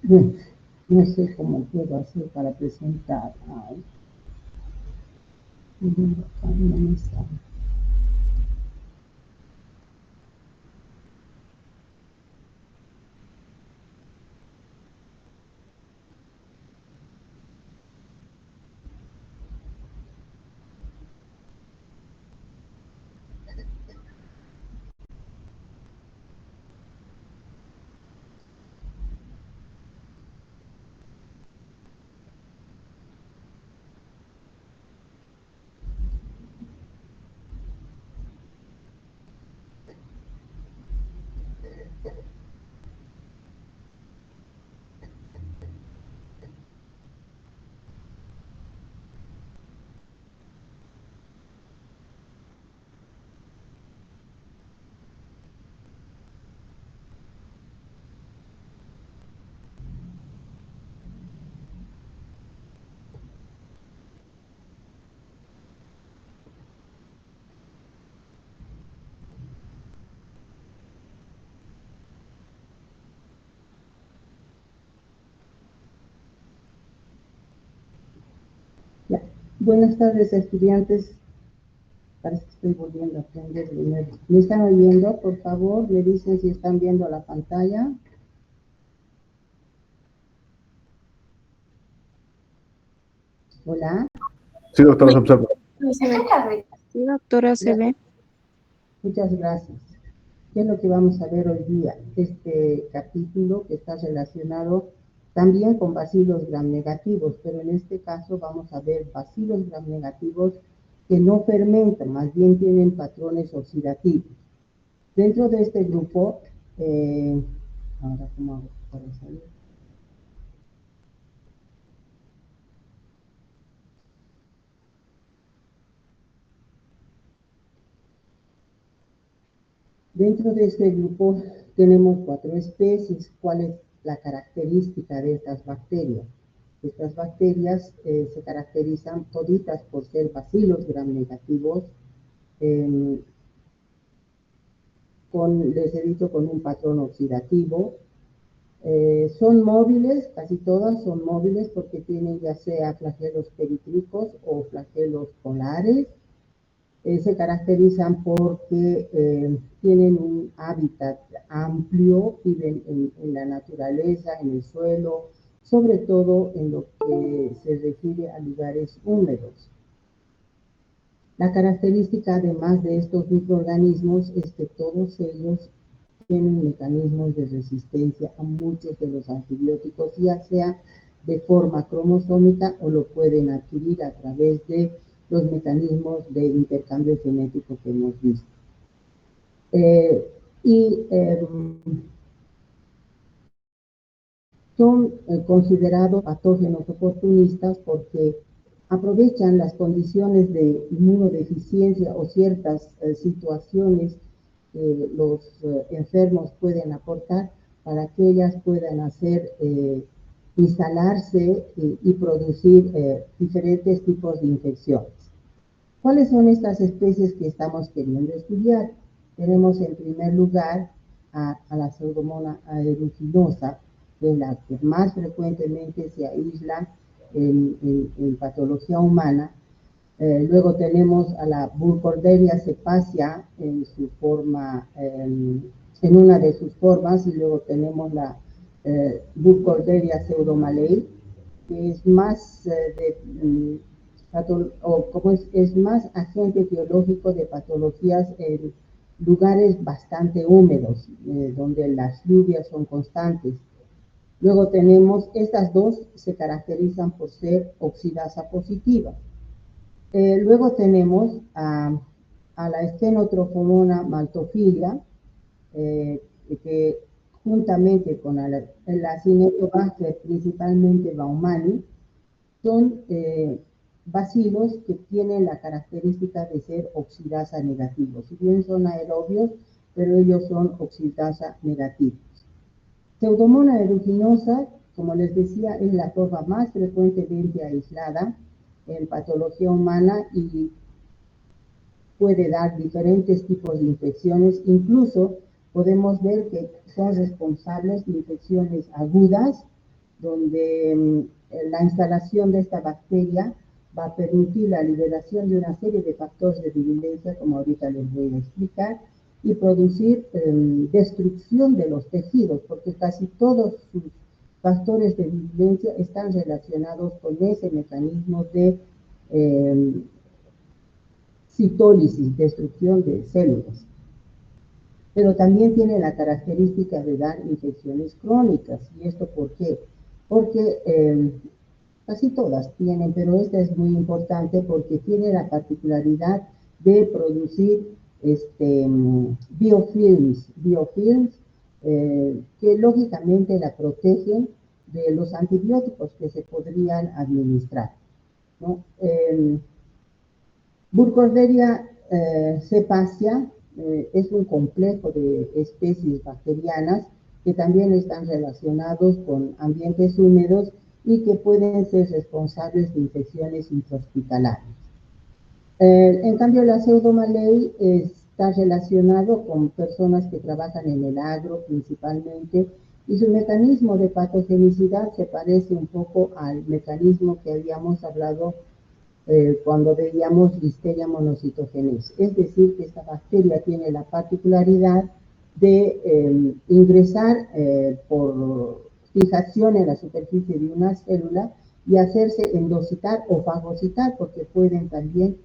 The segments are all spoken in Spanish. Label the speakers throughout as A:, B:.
A: Bueno, no sé cómo puedo hacer para presentar. Ay, no me sale. Ya. Buenas tardes, estudiantes. Parece que estoy volviendo a aprender de nuevo. ¿Me están oyendo? Por favor, me dicen si están viendo la pantalla. Hola.
B: Sí, doctora, se observa.
C: Sí, doctora, se ve.
A: Muchas gracias. ¿Qué es lo que vamos a ver hoy día? Este capítulo que está relacionado también con bacilos gram negativos, pero en este caso vamos a ver bacilos gram negativos que no fermentan, más bien tienen patrones oxidativos. Dentro de este grupo, ahora cómo hago para salir. Dentro de este grupo tenemos 4 especies. ¿Cuál es la característica de estas bacterias? Estas bacterias se caracterizan toditas por ser bacilos gram negativos, les he dicho, con un patrón oxidativo. Son móviles, casi todas son móviles porque tienen ya sea flagelos perítlicos o flagelos polares. Se caracterizan porque tienen un hábitat amplio, viven en la naturaleza, en el suelo, sobre todo en lo que se refiere a lugares húmedos. La característica, además de estos microorganismos, es que todos ellos tienen mecanismos de resistencia a muchos de los antibióticos, ya sea de forma cromosómica o lo pueden adquirir a través de los mecanismos de intercambio genético que hemos visto. Son considerados patógenos oportunistas porque aprovechan las condiciones de inmunodeficiencia o ciertas situaciones que los enfermos pueden aportar para que ellas puedan instalarse y producir diferentes tipos de infecciones. ¿Cuáles son estas especies que estamos queriendo estudiar? Tenemos en primer lugar a la Pseudomonas aeruginosa, que es la que más frecuentemente se aísla en patología humana. Luego tenemos a la Burkholderia cepacia en su forma, en una de sus formas, y luego tenemos la Burkholderia pseudomallei, que es más es más agente etiológico de patologías en lugares bastante húmedos, donde las lluvias son constantes. Luego tenemos, estas dos se caracterizan por ser oxidasa positiva. Luego tenemos a la Stenotrophomona maltophilia, que juntamente con la Cinetobacter, principalmente Baumannii, son bacilos que tienen la característica de ser oxidasa negativos. Si bien son aerobios, pero ellos son oxidasa negativos. Pseudomonas aeruginosa, como les decía, es la forma más frecuentemente aislada en patología humana y puede dar diferentes tipos de infecciones. Incluso podemos ver que son responsables de infecciones agudas donde la instalación de esta bacteria va a permitir la liberación de una serie de factores de virulencia, como ahorita les voy a explicar, y producir destrucción de los tejidos, porque casi todos sus factores de virulencia están relacionados con ese mecanismo de citólisis, destrucción de células. Pero también tiene la característica de dar infecciones crónicas. ¿Y esto por qué? Porque casi todas tienen, pero esta es muy importante porque tiene la particularidad de producir biofilms que lógicamente la protegen de los antibióticos que se podrían administrar, ¿no? Burkholderia cepacia es un complejo de especies bacterianas que también están relacionados con ambientes húmedos y que pueden ser responsables de infecciones intrahospitalarias. En cambio, la Pseudomallei está relacionado con personas que trabajan en el agro principalmente, y su mecanismo de patogenicidad se parece un poco al mecanismo que habíamos hablado cuando veíamos Listeria monocitogenes. Es decir, que esta bacteria tiene la particularidad de ingresar por fijación en la superficie de una célula y hacerse endocitar o fagocitar, porque pueden también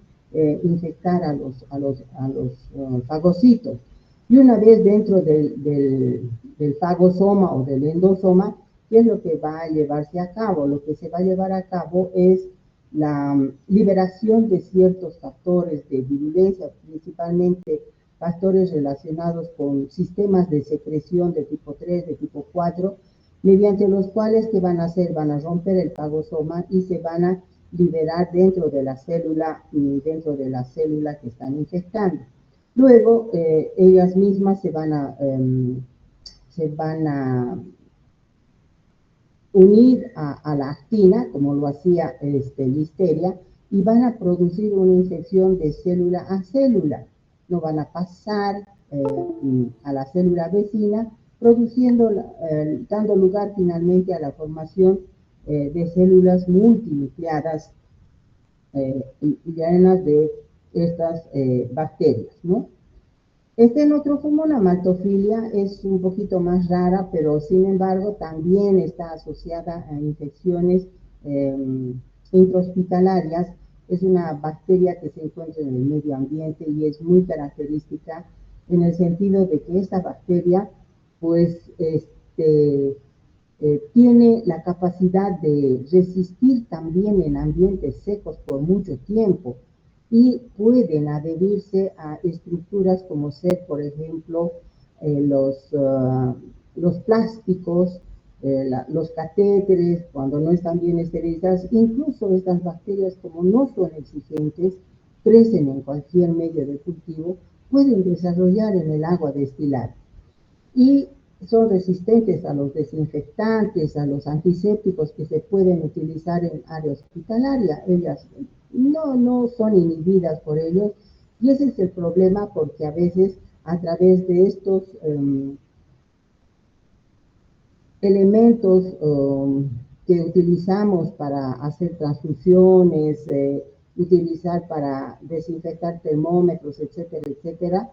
A: infectar a los fagocitos. Y una vez dentro del fagosoma o del endosoma, ¿qué es lo que va a llevarse a cabo? Lo que se va a llevar a cabo es la liberación de ciertos factores de virulencia, principalmente factores relacionados con sistemas de secreción de tipo 3, de tipo 4, mediante los cuales ¿qué van a hacer? Van a romper el fagosoma y se van a liberar dentro de la célula que están infectando. Luego, ellas mismas se van a unir a la actina, como lo hacía Listeria, y van a producir una infección de célula a célula. No van a pasar a la célula vecina, dando lugar finalmente a la formación de células multinucleadas llenas de estas bacterias, ¿no? Stenotrophomonas maltophilia es un poquito más rara, pero sin embargo también está asociada a infecciones intrahospitalarias. Es una bacteria que se encuentra en el medio ambiente y es muy característica en el sentido de que esta bacteria pues tiene la capacidad de resistir también en ambientes secos por mucho tiempo, y pueden adherirse a estructuras como ser, por ejemplo, los plásticos, los catéteres, cuando no están bien esterilizados. Incluso estas bacterias, como no son exigentes, crecen en cualquier medio de cultivo, pueden desarrollar en el agua destilada. Y son resistentes a los desinfectantes, a los antisépticos que se pueden utilizar en área hospitalaria. Ellas no son inhibidas por ellos, y ese es el problema, porque a veces a través de estos elementos que utilizamos para hacer transfusiones, utilizar para desinfectar termómetros, etcétera, etcétera,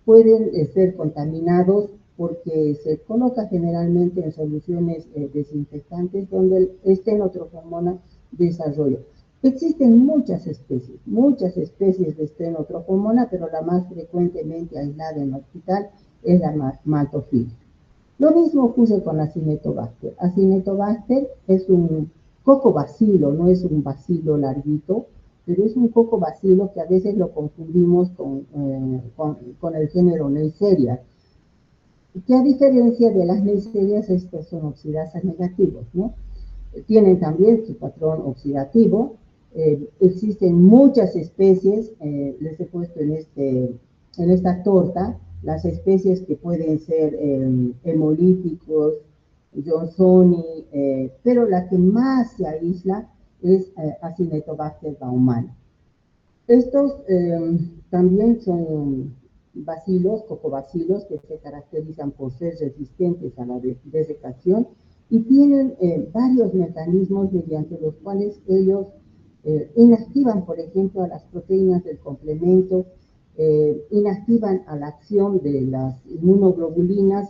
A: pueden ser contaminados, porque se coloca generalmente en soluciones desinfectantes donde el Stenotrophomonas desarrolla. Existen muchas especies de Stenotrophomonas, pero la más frecuentemente aislada en el hospital es la maltophilia. Lo mismo ocurre con Acinetobacter. Acinetobacter es un cocobacilo, no es un bacilo larguito, pero es un cocobacilo que a veces lo confundimos con el género Neisseria, que a diferencia de las Neisserias, estos son oxidasas negativos, ¿no? Tienen también su patrón oxidativo. Existen muchas especies, les he puesto en esta torta las especies que pueden ser hemolíticos, Johnsoni, pero la que más se aísla es Acinetobacter baumannii. Estos también son bacilos, cocobacilos, que se caracterizan por ser resistentes a la desecación y tienen varios mecanismos mediante los cuales ellos inactivan, por ejemplo, a las proteínas del complemento, inactivan a la acción de las inmunoglobulinas,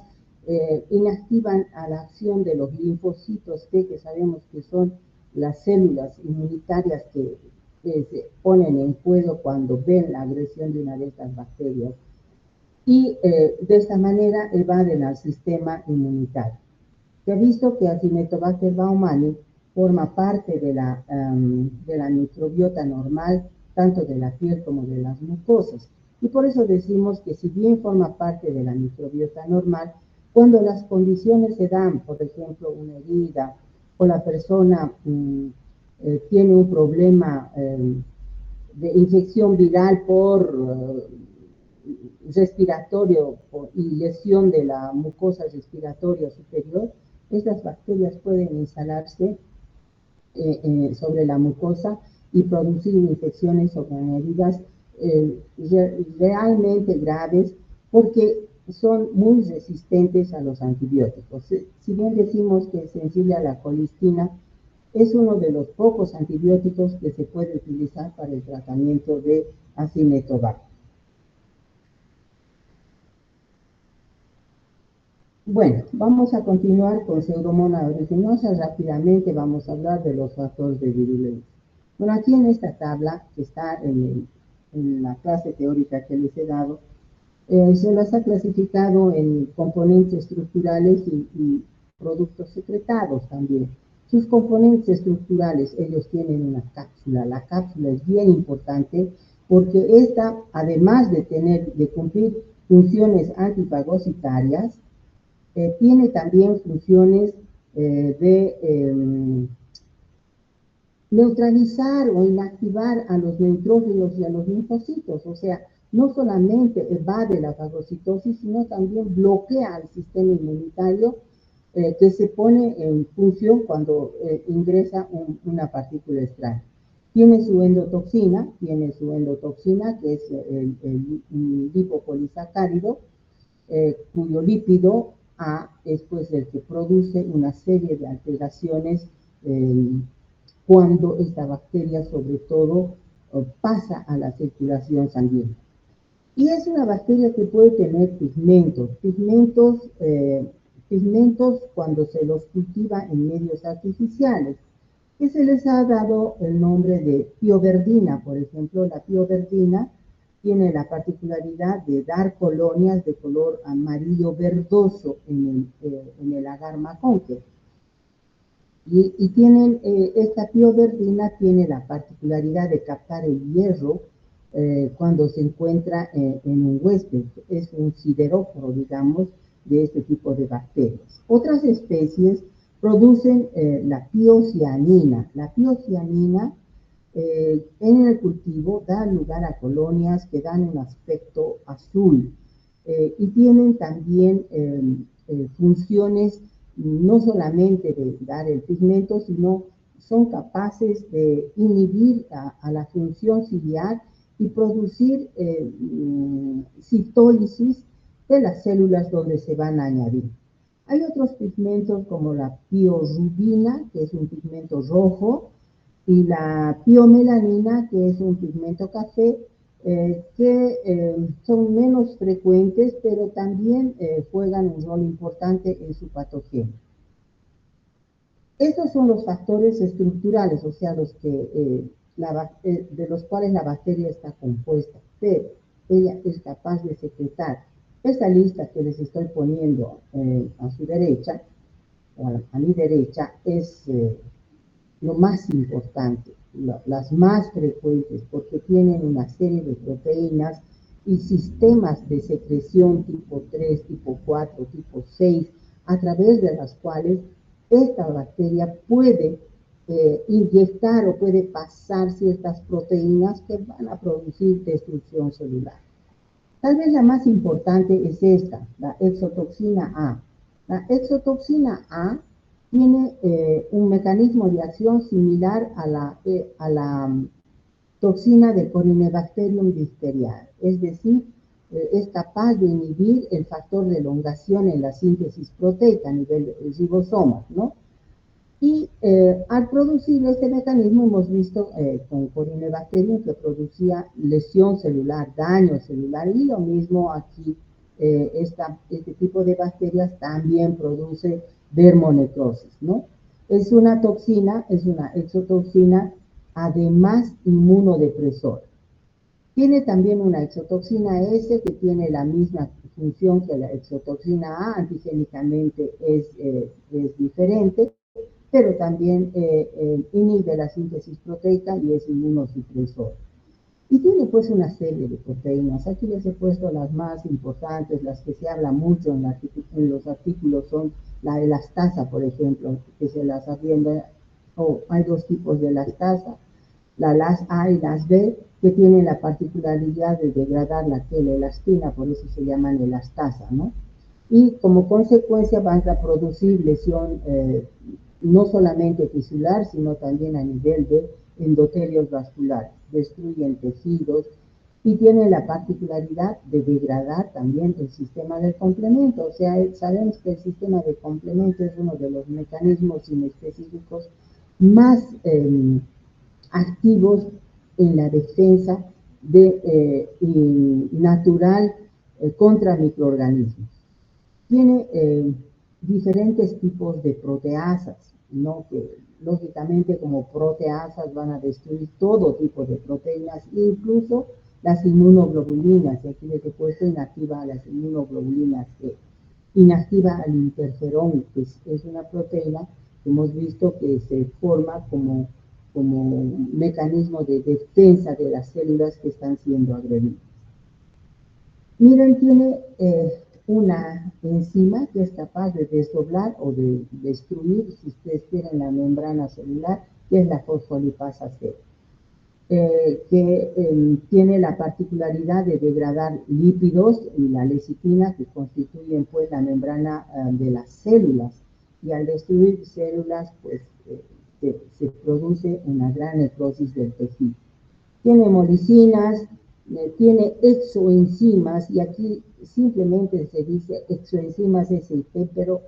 A: inactivan a la acción de los linfocitos T, que sabemos que son las células inmunitarias que se ponen en juego cuando ven la agresión de una de estas bacterias. Y de esta manera evaden al sistema inmunitario. Se ha visto que Acinetobacter baumannii forma parte de la microbiota normal, tanto de la piel como de las mucosas. Y por eso decimos que si bien forma parte de la microbiota normal, cuando las condiciones se dan, por ejemplo, una herida, o la persona tiene un problema de infección viral por respiratorio y lesión de la mucosa respiratoria superior, estas bacterias pueden instalarse sobre la mucosa y producir infecciones o heridas realmente graves porque son muy resistentes a los antibióticos. Si bien decimos que es sensible a la colistina, es uno de los pocos antibióticos que se puede utilizar para el tratamiento de Acinetobacter. Bueno, vamos a continuar con Pseudomonas aeruginosa. Rápidamente vamos a hablar de los factores de virulencia. Bueno, aquí en esta tabla, que está en la clase teórica que les he dado, se las ha clasificado en componentes estructurales y productos secretados también. Sus componentes estructurales, ellos tienen una cápsula. La cápsula es bien importante porque esta, además de cumplir funciones antifagocitarias, tiene también funciones de neutralizar o inactivar a los neutrófilos y a los linfocitos. O sea, no solamente evade la fagocitosis, sino también bloquea al sistema inmunitario que se pone en función cuando ingresa una partícula extraña. Tiene su endotoxina, que es el lipopolisacárido, cuyo lípido A es pues el que produce una serie de alteraciones cuando esta bacteria sobre todo pasa a la circulación sanguínea. Y es una bacteria que puede tener pigmentos cuando se los cultiva en medios artificiales, que se les ha dado el nombre de pioverdina. Por ejemplo, la pioverdina tiene la particularidad de dar colonias de color amarillo verdoso en el agar macónque. Y tienen, esta pioverdina tiene la particularidad de captar el hierro cuando se encuentra en un huésped. Es un sideróforo, digamos, de este tipo de bacterias. Otras especies producen la piocianina. La piocianina en el cultivo da lugar a colonias que dan un aspecto azul y tienen también funciones no solamente de dar el pigmento, sino son capaces de inhibir a la función ciliar y producir citólisis de las células donde se van a añadir. Hay otros pigmentos como la piorubina, que es un pigmento rojo, y la piomelanina, que es un pigmento café, que son menos frecuentes, pero también juegan un rol importante en su patogenia. Estos son los factores estructurales, o sea, de los cuales la bacteria está compuesta, pero ella es capaz de secretar. Esta lista que les estoy poniendo a su derecha, o a mi derecha, es lo más importante, las más frecuentes, porque tienen una serie de proteínas y sistemas de secreción tipo 3, tipo 4, tipo 6, a través de las cuales esta bacteria puede inyectar o puede pasar ciertas proteínas que van a producir destrucción celular. Tal vez la más importante es esta, la exotoxina A. La exotoxina A tiene un mecanismo de acción similar a la toxina de Corynebacterium difteriae, es decir, es capaz de inhibir el factor de elongación en la síntesis proteica a nivel ribosoma, ¿no? Y al producir este mecanismo hemos visto con Corynebacterium que producía lesión celular, daño celular, y lo mismo aquí, este tipo de bacterias también produce dermonecrosis, ¿no? Es una toxina, es una exotoxina, además inmunodepresora. Tiene también una exotoxina S que tiene la misma función que la exotoxina A, antigénicamente es diferente, pero también inhibe la síntesis proteica y es inmunosupresor. Y tiene pues una serie de proteínas. Aquí les he puesto las más importantes, las que se habla mucho en los artículos son la elastasa, por ejemplo, que se las atiende, o hay dos tipos de elastasa, la LAS A y LAS B, que tienen la particularidad de degradar la L-elastina, por eso se llaman elastasa, ¿no? Y como consecuencia van a producir lesión no solamente tisular, sino también a nivel de endotelios vasculares. Destruyen tejidos y tienen la particularidad de degradar también el sistema del complemento. O sea, sabemos que el sistema de complemento es uno de los mecanismos inespecíficos más activos en la defensa natural contra microorganismos. Tiene diferentes tipos de proteasas, ¿no? Que lógicamente como proteasas van a destruir todo tipo de proteínas, incluso las inmunoglobulinas. Y aquí les he puesto inactiva a las inmunoglobulinas, que inactiva al interferón, que es una proteína que hemos visto que se forma como mecanismo de defensa de las células que están siendo agredidas. Miren, tiene una enzima que es capaz de desdoblar o de destruir, si ustedes quieren, la membrana celular, que es la fosfolipasa C, que tiene la particularidad de degradar lípidos y la lecitina, que constituyen pues la membrana de las células, y al destruir células pues se produce una gran necrosis del tejido. Tiene hemolicinas, tiene exoenzimas, y aquí simplemente se dice exoenzimas SIP, pero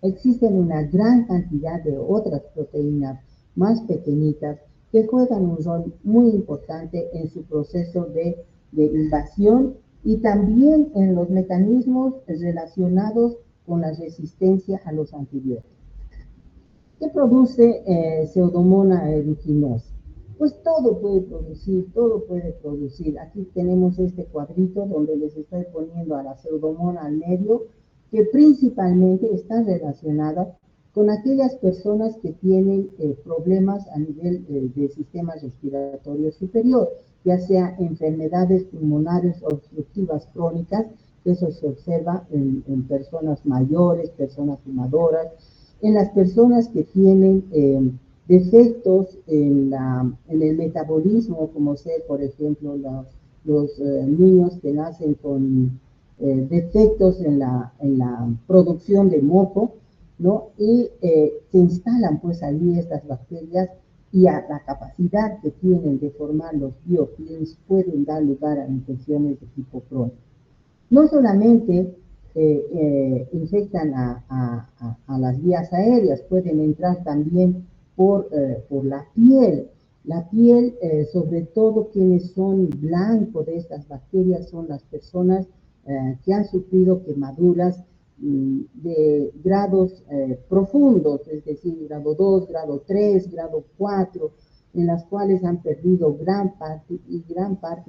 A: existen una gran cantidad de otras proteínas más pequeñitas que juegan un rol muy importante en su proceso de invasión y también en los mecanismos relacionados con la resistencia a los antibióticos. ¿Qué produce Pseudomonas aeruginosa? Pues todo puede producir, todo puede producir. Aquí tenemos este cuadrito donde les estoy poniendo a la Pseudomonas al medio, que principalmente está relacionada con aquellas personas que tienen problemas a nivel del sistema respiratorio superior, ya sea enfermedades pulmonares obstructivas crónicas, que eso se observa en personas mayores, personas fumadoras, en las personas que tienen defectos en el metabolismo, como ser, por ejemplo, los niños que nacen con defectos en la producción de moco, ¿no? Y se instalan pues allí estas bacterias, y a la capacidad que tienen de formar los biofilms pueden dar lugar a infecciones de tipo crónico. No solamente infectan a las vías aéreas, pueden entrar también por la piel. La piel, sobre todo quienes son blanco de estas bacterias, son las personas que han sufrido quemaduras de grados profundos, es decir, grado 2, grado 3, grado 4, en las cuales han perdido gran parte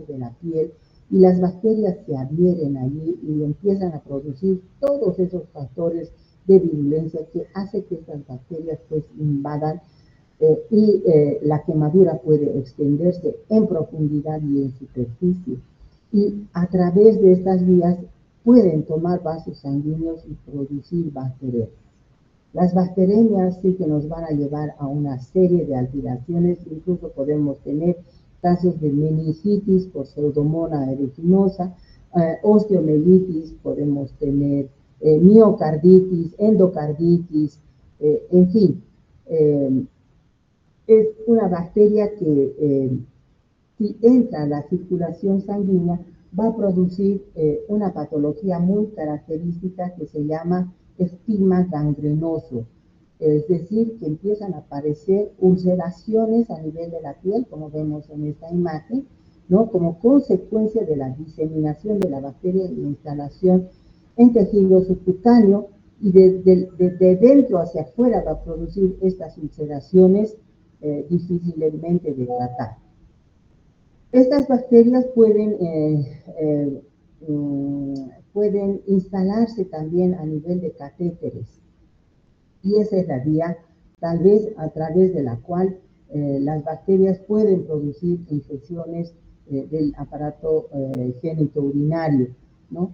A: de la piel, y las bacterias se adhieren allí y empiezan a producir todos esos factores de virulencia que hace que estas bacterias pues invadan y la quemadura puede extenderse en profundidad y en superficie. Y a través de estas vías pueden tomar vasos sanguíneos y producir bacterias. Las bacterias sí que nos van a llevar a una serie de alteraciones, incluso podemos tener casos de meningitis por Pseudomonas aeruginosa, osteomielitis, podemos tener miocarditis, endocarditis, en fin. Es una bacteria que si entra a la circulación sanguínea va a producir una patología muy característica que se llama estigma gangrenoso. Es decir, que empiezan a aparecer ulceraciones a nivel de la piel, como vemos en esta imagen, ¿no? Como consecuencia de la diseminación de la bacteria y instalación en tejido subcutáneo, y de dentro hacia afuera va a producir estas ulceraciones difícilmente de tratar. Estas bacterias pueden instalarse también a nivel de catéteres, y esa es la vía tal vez a través de la cual las bacterias pueden producir infecciones del aparato genitourinario, ¿no?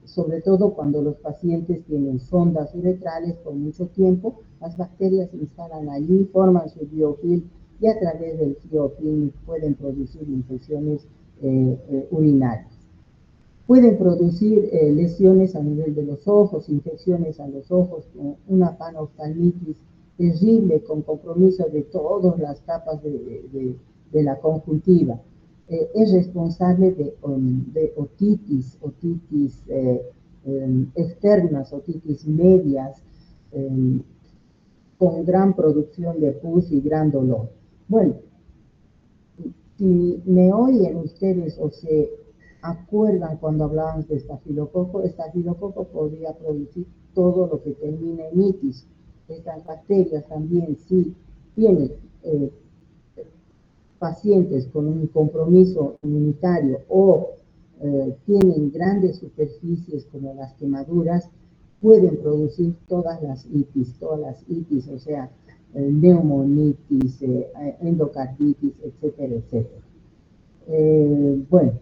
A: Sobre todo cuando los pacientes tienen sondas uretrales por mucho tiempo, las bacterias se instalan allí, forman su biofilm, y a través del biofilm pueden producir infecciones urinarias. Pueden producir lesiones a nivel de los ojos, infecciones a los ojos, una panoftalmitis terrible con compromiso de todas las capas de la conjuntiva. Es responsable de otitis externas, otitis medias, con gran producción de pus y gran dolor. Bueno, si me oyen ustedes o se acuerdan cuando hablábamos de estafilococo podría producir todo lo que termina en itis. Estas bacterias también, si tienen pacientes con un compromiso inmunitario o tienen grandes superficies como las quemaduras, pueden producir todas las itis, o sea, neumonitis, endocarditis, etcétera, etcétera. Bueno,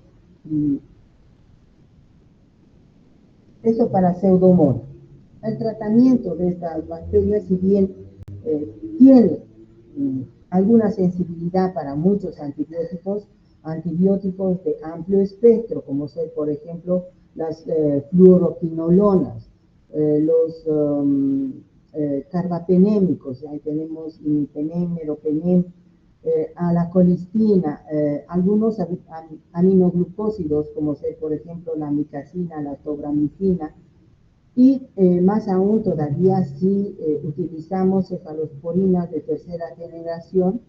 A: eso para Pseudomonas. El tratamiento de estas bacterias, si bien tiene alguna sensibilidad para muchos antibióticos de amplio espectro, como ser, por ejemplo, las fluoroquinolonas, los carbapenémicos, ahí tenemos imipenem, meropenem, a la colistina, algunos aminoglucósidos, como ser, por ejemplo, la micacina, la tobramicina, y más aún todavía si utilizamos cefalosporinas de tercera generación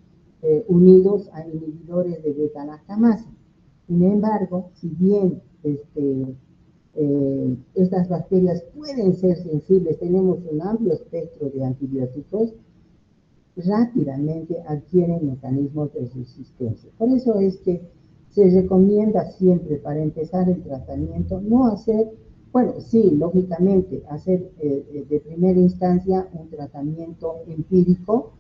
A: unidos a inhibidores de beta-lactamasa. Sin embargo, si bien estas bacterias pueden ser sensibles, tenemos un amplio espectro de antibióticos, rápidamente adquieren mecanismos de resistencia. Por eso es que se recomienda siempre, para empezar el tratamiento, no hacer, bueno, sí, lógicamente, hacer de primera instancia un tratamiento empírico,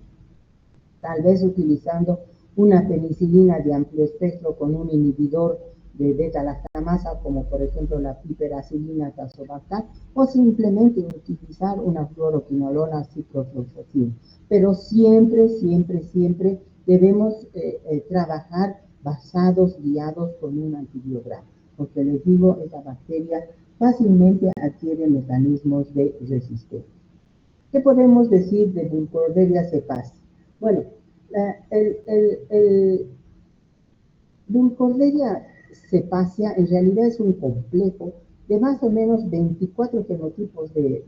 A: tal vez utilizando una penicilina de amplio espectro con un inhibidor de beta-lactamasa, como por ejemplo la piperacilina tazobactam, o simplemente utilizar una fluoroquinolona ciprofloxacin. Pero siempre debemos trabajar guiados con un antibiograma, porque les digo, esta bacteria fácilmente adquiere mecanismos de resistencia. ¿Qué podemos decir de Burkholderia cepacia? Bueno, el Burkholderia cepacia en realidad es un complejo de más o menos 24 fenotipos de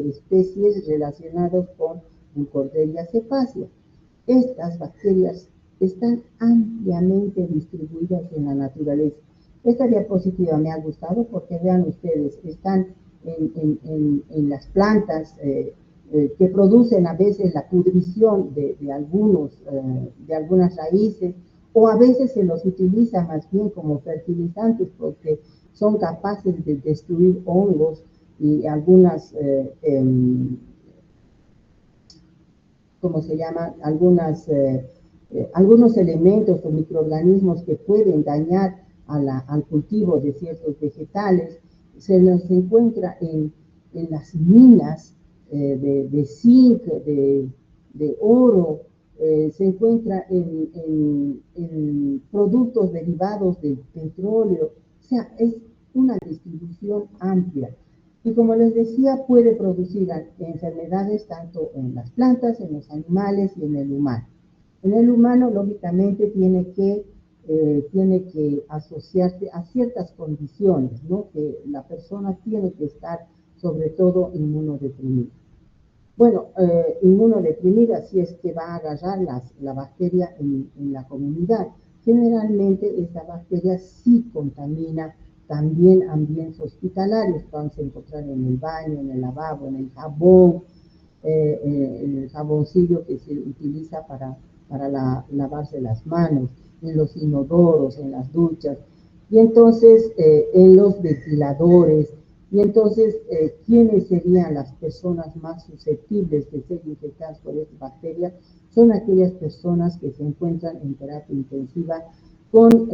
A: especies relacionados con Burkholderia cepacia. Estas bacterias están ampliamente distribuidas en la naturaleza. Esta diapositiva me ha gustado porque vean ustedes, están en las plantas que producen a veces la pudrición de algunas raíces, o a veces se los utiliza más bien como fertilizantes porque son capaces de destruir hongos y algunas, ¿cómo se llama? Algunos elementos o microorganismos que pueden dañar al cultivo de ciertos vegetales. Se los encuentra en las minas de zinc, de oro, se encuentra en productos derivados del petróleo. O sea, es una distribución amplia. Y como les decía, puede producir enfermedades tanto en las plantas, en los animales y en el humano. En el humano, lógicamente, tiene que tiene que asociarse a ciertas condiciones, ¿no? Que la persona tiene que estar sobre todo inmunodeprimida. Bueno, inmunodeprimida si es que va a agarrar la bacteria en la comunidad. Generalmente esta bacteria sí contamina también ambientes hospitalarios, vamos a encontrar en el baño, en el lavabo, en el jabón, el jaboncillo que se utiliza para lavarse las manos, en los inodoros, en las duchas, y entonces en los ventiladores. Y entonces, ¿quiénes serían las personas más susceptibles de ser infectadas por esta bacteria? Son aquellas personas que se encuentran en terapia intensiva con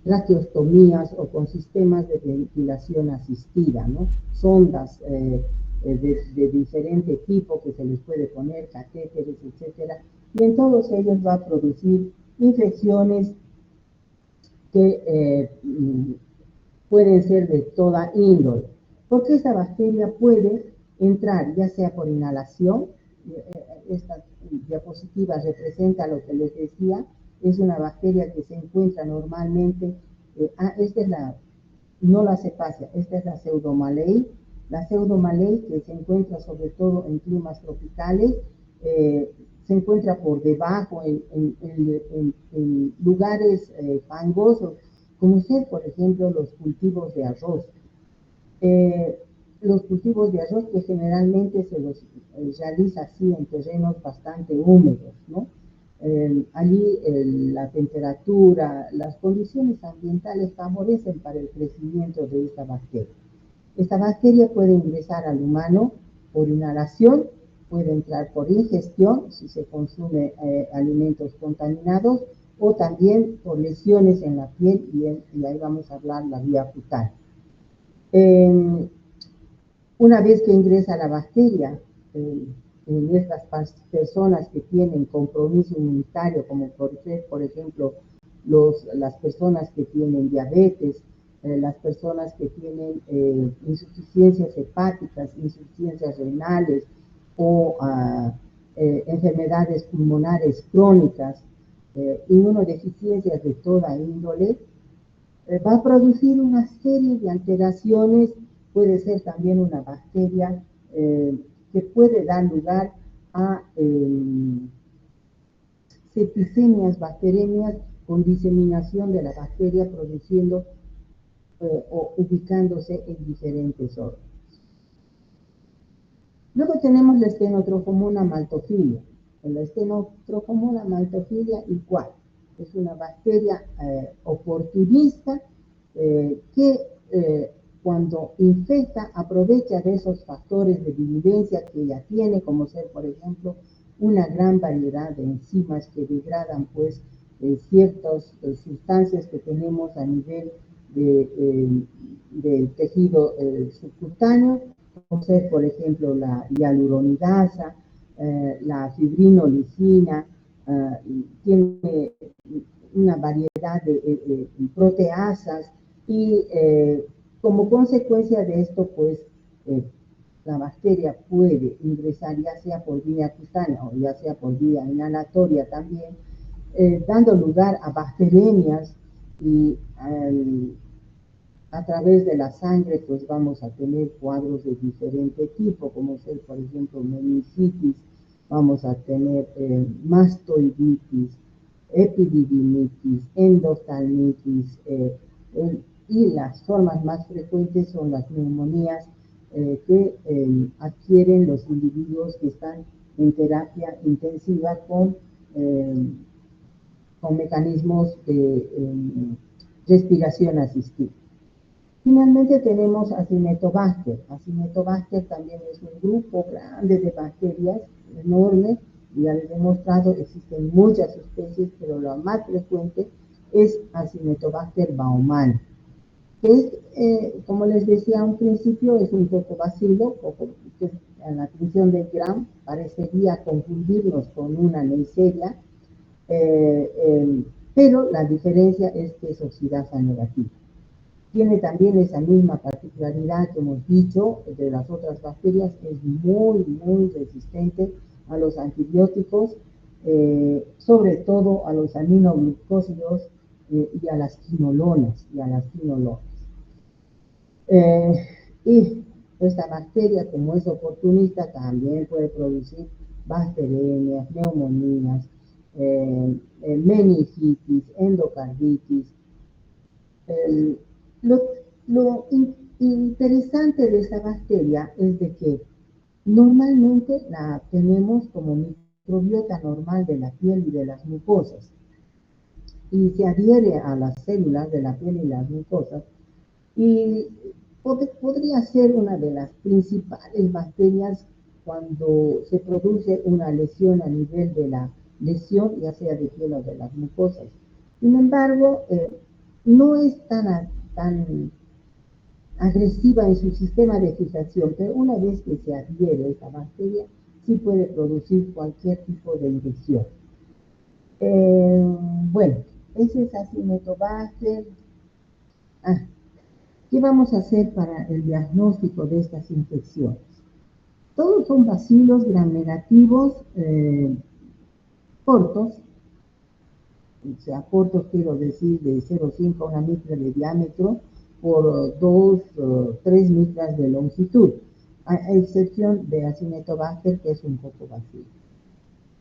A: traqueostomías o con sistemas de ventilación asistida, ¿no? Sondas de diferente tipo que se les puede poner, catéteres, etcétera, y en todos ellos va a producir infecciones que pueden ser de toda índole, porque esta bacteria puede entrar ya sea por inhalación. Esta diapositiva representa lo que les decía, es una bacteria que se encuentra normalmente, esta es no la cepacia, esta es la Pseudomalei que se encuentra sobre todo en climas tropicales, se encuentra por debajo en lugares fangosos, como ser, por ejemplo, los cultivos de arroz. Los cultivos de arroz que generalmente se los realiza así en terrenos bastante húmedos, ¿no? Allí la temperatura, las condiciones ambientales favorecen para el crecimiento de esta bacteria. Esta bacteria puede ingresar al humano por inhalación, puede entrar por ingestión, si se consume alimentos contaminados, o también por lesiones en la piel, y ahí vamos a hablar la vía cutánea. Una vez que ingresa la bacteria en estas personas que tienen compromiso inmunitario, como por ejemplo las personas que tienen diabetes, las personas que tienen insuficiencias hepáticas, insuficiencias renales o enfermedades pulmonares crónicas, inmunodeficiencias de toda índole, va a producir una serie de alteraciones. Puede ser también una bacteria que puede dar lugar a septicemias bacteremias con diseminación de la bacteria produciendo o ubicándose en diferentes órganos. Luego tenemos la Stenotrophomonas maltophilia. La Stenotrophomonas maltophilia igual. Es una bacteria oportunista que cuando infecta aprovecha de esos factores de virulencia que ella tiene, como ser, por ejemplo, una gran variedad de enzimas que degradan pues ciertas sustancias que tenemos a nivel del tejido subcutáneo, como ser, por ejemplo, la hialuronidasa, la fibrinolicina, tiene una variedad de proteasas y como consecuencia de esto, pues, la bacteria puede ingresar ya sea por vía cutánea o ya sea por vía inhalatoria también, dando lugar a bacteremias y a través de la sangre pues vamos a tener cuadros de diferente tipo, como ser, por ejemplo, meningitis, vamos a tener mastoiditis, epididimitis, endoftalmitis, y las formas más frecuentes son las neumonías que adquieren los individuos que están en terapia intensiva con mecanismos de respiración asistida. Finalmente tenemos Acinetobacter. Acinetobacter también es un grupo grande de bacterias, enorme, y ya les he mostrado, existen muchas especies, pero la más frecuente es Acinetobacter baumannii, que es, como les decía a un principio, es un cocobacilo, que en la atención de Gram parecería confundirnos con una Neisseria, pero la diferencia es que es oxidasa negativa. Tiene también esa misma particularidad que hemos dicho de las otras bacterias, es muy, muy resistente a los antibióticos sobre todo a los aminoglucósidos y a las quinolonas. Y esta bacteria, como es oportunista, también puede producir bacteriemias, neumonías, meningitis, endocarditis. Lo, interesante de esta bacteria es de que normalmente la tenemos como microbiota normal de la piel y de las mucosas y se adhiere a las células de la piel y las mucosas y podría ser una de las principales bacterias cuando se produce una lesión a nivel de la lesión, ya sea de piel o de las mucosas. Sin embargo, no es tan agresiva en su sistema de fijación, pero una vez que se adhiere esta bacteria, sí puede producir cualquier tipo de infección. Bueno, ese es Acinetobacter. ¿Qué vamos a hacer para el diagnóstico de estas infecciones? Todos son bacilos gram negativos cortos, o sea, cortos quiero decir de 0,5 a 1 micra de diámetro por 2-3 micras de longitud, a excepción de Acinetobacter, que es un poco vacío.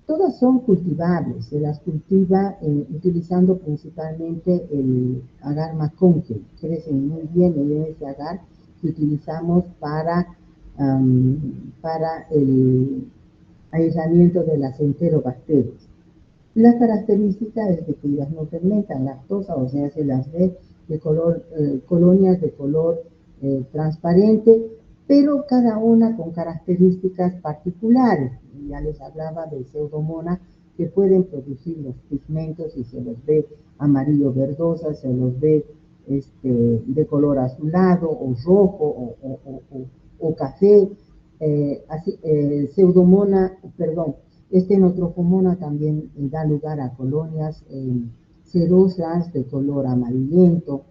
A: Todas son cultivables, se las cultiva utilizando principalmente el agar Maconkey, crecen muy bien en ese agar que utilizamos para el aislamiento de las enterobacterias. La característica es de que ellas no fermentan lactosa, o sea, se las ve de color, colonias de color transparente, pero cada una con características particulares. Ya les hablaba de Pseudomonas que pueden producir los pigmentos y se los ve amarillo verdosa, se los ve de color azulado o rojo o café. Pseudomonas, perdón, Stenotrophomonas también da lugar a colonias cerosas de color amarillento.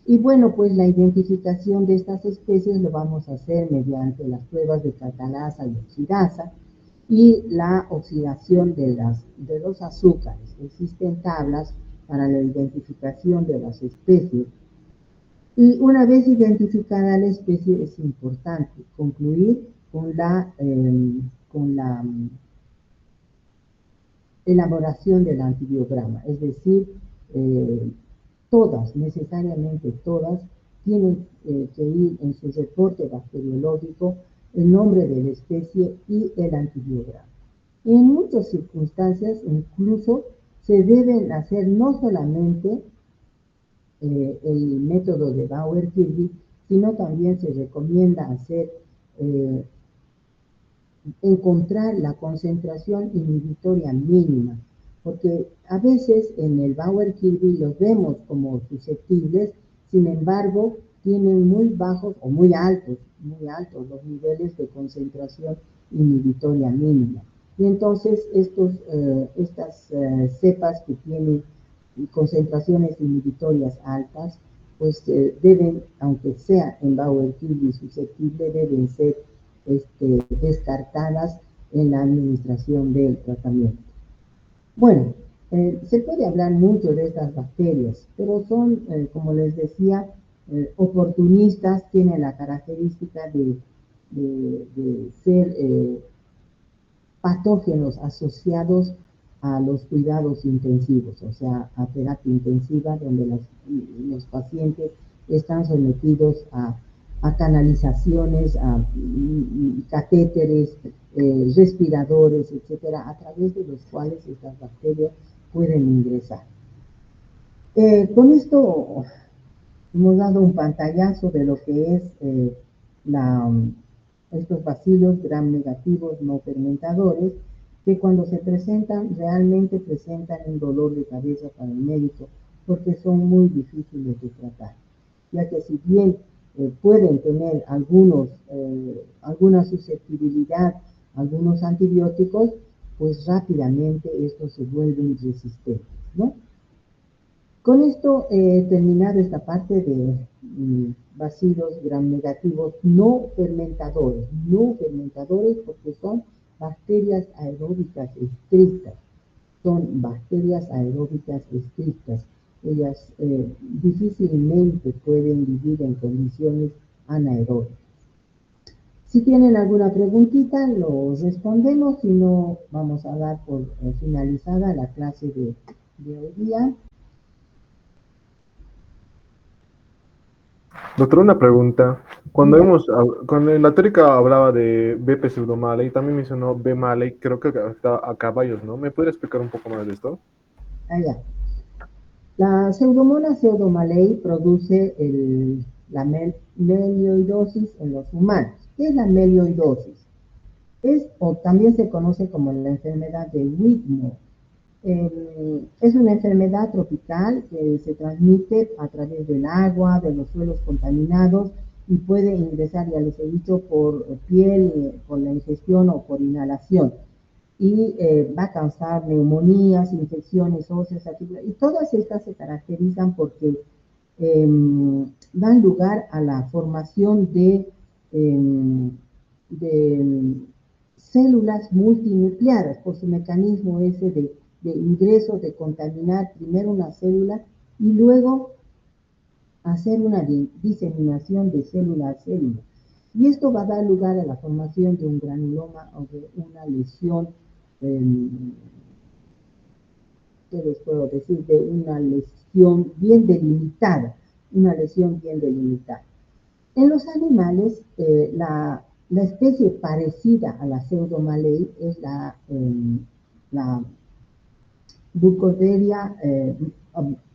A: Y bueno, pues la identificación de estas especies lo vamos a hacer mediante las pruebas de catalasa y oxidasa y la oxidación de los azúcares. Existen tablas para la identificación de las especies. Y una vez identificada la especie es importante concluir con la elaboración del antibiograma, es decir, necesariamente todas, tienen que ir en su reporte bacteriológico el nombre de la especie y el antibiograma. En muchas circunstancias incluso se deben hacer no solamente el método de Bauer-Kirby, sino también se recomienda hacer encontrar la concentración inhibitoria mínima, porque a veces en el Bauer-Kirby los vemos como susceptibles, sin embargo, tienen muy bajos o muy altos los niveles de concentración inhibitoria mínima. Y entonces estas cepas que tienen concentraciones inhibitorias altas, pues deben, aunque sea en Bauer-Kirby susceptible, deben ser descartadas en la administración del tratamiento. Bueno, se puede hablar mucho de estas bacterias, pero son, como les decía, oportunistas, tienen la característica de ser patógenos asociados a los cuidados intensivos, o sea, a terapia intensiva, donde los pacientes están sometidos a canalizaciones, a catéteres, respiradores, etcétera, a través de los cuales estas bacterias pueden ingresar. Con esto hemos dado un pantallazo de lo que es estos bacilos gram negativos no fermentadores, que cuando se presentan, realmente presentan un dolor de cabeza para el médico, porque son muy difíciles de tratar, ya que si bien pueden tener alguna susceptibilidad a algunos antibióticos, pues rápidamente estos se vuelven resistentes, ¿no? Con esto he terminado esta parte de bacilos gram negativos no fermentadores porque son bacterias aeróbicas estrictas. son bacterias aeróbicas estrictas. Ellas difícilmente pueden vivir en condiciones anaeróbicas. Si tienen alguna preguntita, lo respondemos, si no, vamos a dar por finalizada la clase de hoy día.
B: Doctor, una pregunta. Cuando en la teórica hablaba de BP pseudomallei, también mencionó B. mallei, creo que afecta a caballos, ¿no? ¿Me puede explicar un poco más de esto?
A: Allá. La Pseudomonas pseudomallei produce la melioidosis en los humanos. ¿Qué es la melioidosis? O también se conoce como la enfermedad de Whitmore. Es una enfermedad tropical que se transmite a través del agua, de los suelos contaminados y puede ingresar, ya les he dicho, por piel, por la ingestión o por inhalación. Y va a causar neumonías, infecciones óseas, y todas estas se caracterizan porque dan lugar a la formación de células multinucleadas por su mecanismo ese de ingreso, de contaminar primero una célula y luego hacer una diseminación de célula a célula. Y esto va a dar lugar a la formación de un granuloma o de una lesión, ¿qué les puedo decir? De una lesión bien delimitada, una lesión bien delimitada. En los animales, la especie parecida a la pseudomallei es la Burkholderia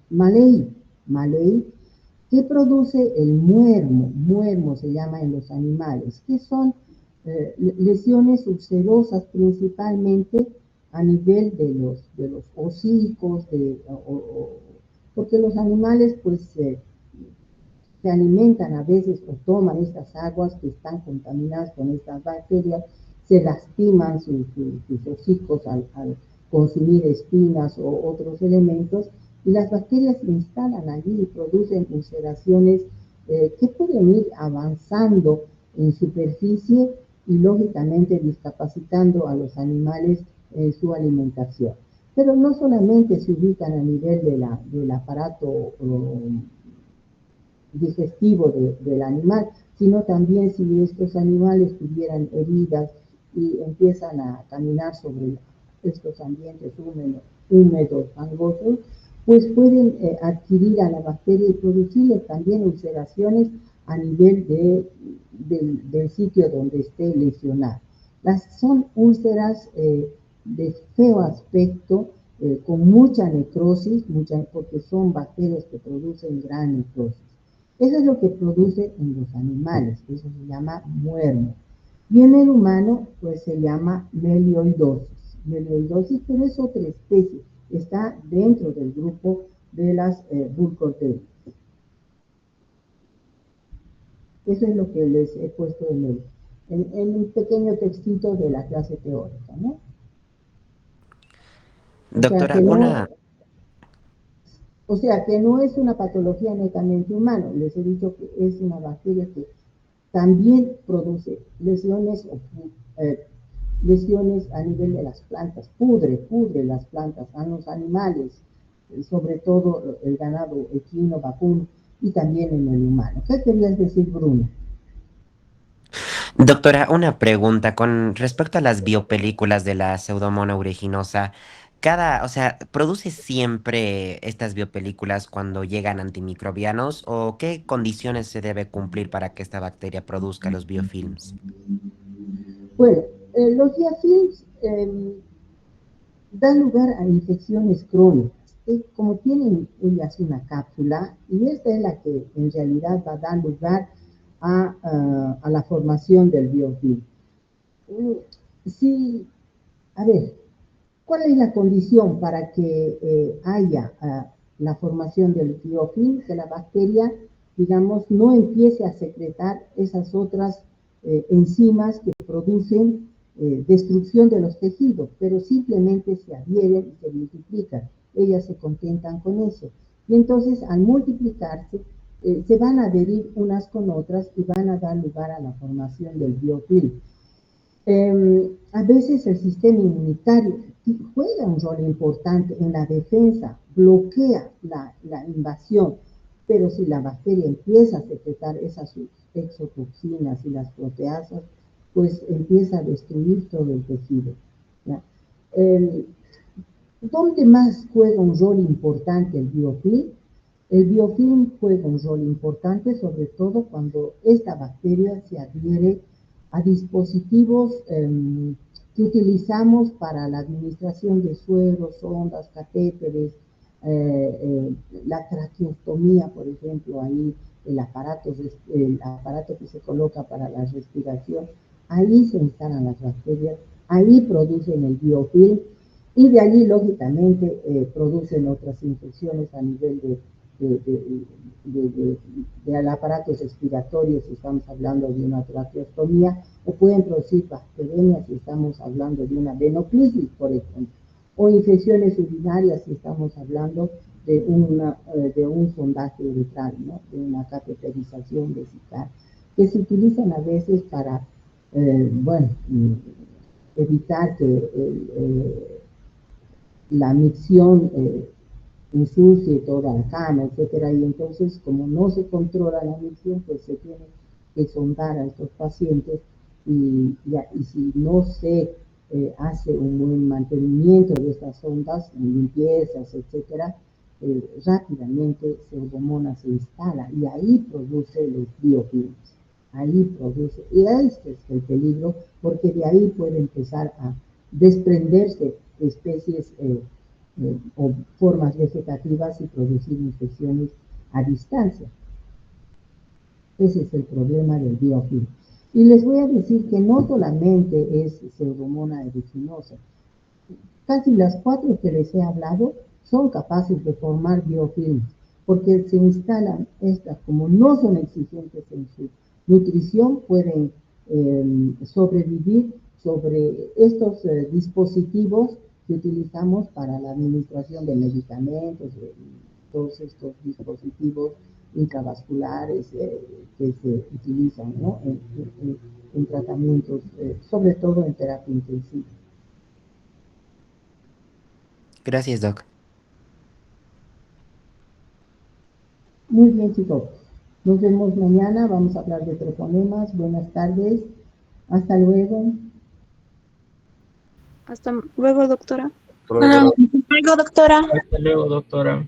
A: mallei, que produce el muermo se llama en los animales, que son lesiones ulcerosas principalmente a nivel de los hocicos, porque los animales pues se alimentan a veces o toman estas aguas que están contaminadas con estas bacterias, se lastiman sus hocicos al consumir espinas o otros elementos, y las bacterias se instalan allí y producen ulceraciones que pueden ir avanzando en superficie y lógicamente discapacitando a los animales en su alimentación. Pero no solamente se ubican a nivel del aparato digestivo del animal, sino también si estos animales tuvieran heridas y empiezan a caminar sobre estos ambientes húmedos, fangosos, pues pueden adquirir a la bacteria y producirle también ulceraciones a nivel del sitio donde esté lesionado. Son úlceras de feo aspecto, con mucha necrosis, porque son bacterias que producen gran necrosis. Eso es lo que produce en los animales, eso se llama muermo. Y en el humano, pues se llama melioidosis, pero es otra especie, está dentro del grupo de las Burkholderia. Eso es lo que les he puesto en un pequeño textito de la clase teórica, ¿no?
D: Doctora,
A: O sea que no es una patología netamente humana. Les he dicho que es una bacteria que también produce lesiones a nivel de las plantas, pudre las plantas, a los animales, sobre todo el ganado equino, vacuno y también en el humano. ¿Qué querías decir, Bruno?
D: Doctora, una pregunta con respecto a las biopelículas de la Pseudomonas aeruginosa. O sea, ¿produce siempre estas biopelículas cuando llegan antimicrobianos o qué condiciones se debe cumplir para que esta bacteria produzca los biofilms?
A: Bueno, los diafilms dan lugar a infecciones crónicas. Como tienen ellas una cápsula, y esta es la que en realidad va a dar lugar a la formación del biofilm. Sí, a ver, ¿cuál es la condición para que haya la formación del biofilm? Que la bacteria, digamos, no empiece a secretar esas otras enzimas que producen destrucción de los tejidos, pero simplemente se adhieren y se multiplican. Ellas se contentan con eso. Y entonces, al multiplicarse, se van a adherir unas con otras y van a dar lugar a la formación del biofilm. A veces el sistema inmunitario juega un rol importante en la defensa, bloquea la invasión, pero si la bacteria empieza a secretar esas exotoxinas y las proteasas, pues empieza a destruir todo el tejido. ¿Ya? ¿Dónde más juega un rol importante el biofilm? El biofilm juega un rol importante sobre todo cuando esta bacteria se adhiere a dispositivos que utilizamos para la administración de sueros, sondas, catéteres, la traqueostomía, por ejemplo, ahí el aparato que se coloca para la respiración, ahí se instalan las bacterias, ahí producen el biofilm y de allí, lógicamente, producen otras infecciones a nivel de, de, del aparato respiratorio, si estamos hablando de una traqueostomía, o pueden producir bacterias si estamos hablando de una venoclisis, por ejemplo, o infecciones urinarias si estamos hablando de un sondaje uretral, ¿no? De una cateterización vesical, que se utilizan a veces para, bueno, evitar que la micción ensucie toda la cama, etcétera, y entonces como no se controla la micción, pues se tiene que sondar a estos pacientes y si no se hace un buen mantenimiento de estas sondas, limpiezas, etcétera, rápidamente Pseudomonas se instala y ahí produce los biofilms, ahí produce, y este es el peligro, porque de ahí puede empezar a desprenderse especies o formas vegetativas y producir infecciones a distancia. Ese es el problema del biofilm. Y les voy a decir que no solamente es Pseudomonas aeruginosa, casi las 4 que les he hablado son capaces de formar biofilms, porque se instalan estas, como no son exigentes en su nutrición, pueden sobrevivir sobre estos dispositivos que utilizamos para la administración de medicamentos, todos estos dispositivos intravasculares que se utilizan, ¿no? en tratamientos, sobre todo en terapia intensiva.
D: Gracias, Doc.
A: Muy bien, chicos. Nos vemos mañana. Vamos a hablar de treponemas. Buenas tardes. Hasta luego.
C: Hasta luego, doctora.
B: Hasta luego.
C: Hasta luego, doctora.
E: Hasta luego, doctora.